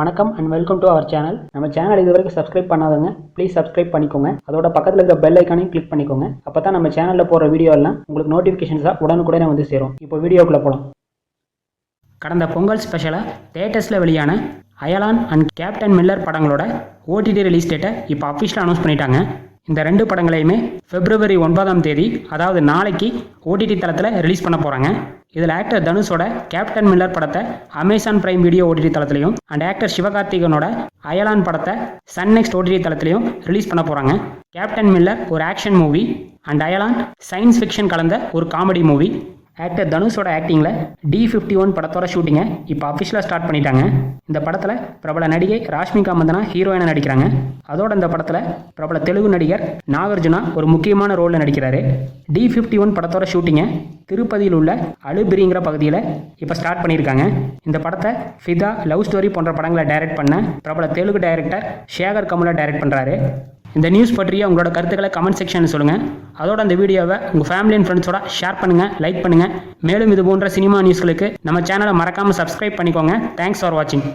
வணக்கம் and welcome to our channel. நம்ம channel இது வரைக்கும் சப்ஸ்கிரைப் பண்ணாதவங்க ப்ளீஸ் சப்ஸ்கிரைப் பண்ணிக்கோங்க. அதோட பக்கத்தில் இருக்கிற பெல் ஐக்கானையும் கிளிக் பண்ணிக்கோங்க. அப்போ தான் நம்ம சேனலில் போகிற வீடியோ எல்லாம் உங்களுக்கு நோட்டிஃபிகேஷன்ஸாக உடனுக்குடனே வந்து சேரும். இப்போ வீடியோக்குள்ளே போகலாம். கடந்த பொங்கல் ஸ்பெஷலாக தேட்டர்ஸில் வெளியான அயலான் அண்ட் கேப்டன் மில்லர் படங்களோட ஓடிடி ரிலீஸ் டேட்டை இப்போ அஃபிஷியலாக அனௌன்ஸ் பண்ணிட்டாங்க. இந்த ரெண்டு படங்களையுமே February 9 அதாவது நாளைக்கு ஓடிடி தளத்தில் ரிலீஸ் பண்ண போகிறாங்க. இதில் ஆக்டர் தனுஷோட கேப்டன் மில்லர் படத்தை அமேசான் பிரைம் வீடியோ ஓடிடி தளத்திலையும் அண்ட் ஆக்டர் சிவகார்த்திகனோட அயலான் படத்தை சன் நெக்ஸ்ட் ஓடிடி தளத்திலையும் ரிலீஸ் பண்ண போகிறாங்க. கேப்டன் மில்லர் ஒரு action movie and Ayalaan science fiction கலந்த ஒரு காமெடி மூவி. ஆக்டர் தனுஷோட ஆக்டிங்கில் D51 படத்தோட ஷூட்டிங்கை இப்போ அஃபிஷியலாக ஸ்டார்ட் பண்ணிட்டாங்க. இந்த படத்தில் பிரபல நடிகை ராஷ்மிகா மந்தனா ஹீரோயினாக நடிக்கிறாங்க. அதோட இந்த படத்தில் பிரபல தெலுங்கு நடிகர் நாகார்ஜுனா ஒரு முக்கியமான ரோலில் நடிக்கிறாரு. D51 படத்தோட ஷூட்டிங்கை திருப்பதியில் உள்ள அலுபிரிங்கிற பகுதியில் இப்போ ஸ்டார்ட் பண்ணியிருக்காங்க. இந்த படத்தை ஃபிதா, லவ் ஸ்டோரி போன்ற படங்களை டைரக்ட் பண்ண பிரபல தெலுங்கு டைரக்டர் சேகர் கமுலா டைரக்ட் பண்ணுறாரு. இந்த நியூஸ் பற்றிய உங்களோட கருத்துக்களை கமெண்ட் செக்ஷனில் சொல்லுங்கள். அதோட அந்த வீடியோவை உங்கள் ஃபேமிலி அண்ட் ஃப்ரெண்ட்ஸோட ஷேர் பண்ணுங்கள், லைக் பண்ணுங்கள். மேலும் இது போன்ற சினிமா நியூஸ்களுக்கு நம்ம சேனலை மறக்காமல் சப்ஸ்கிரைப் பண்ணிக்கோங்க. தேங்க்ஸ் ஃபார் வாட்சிங்.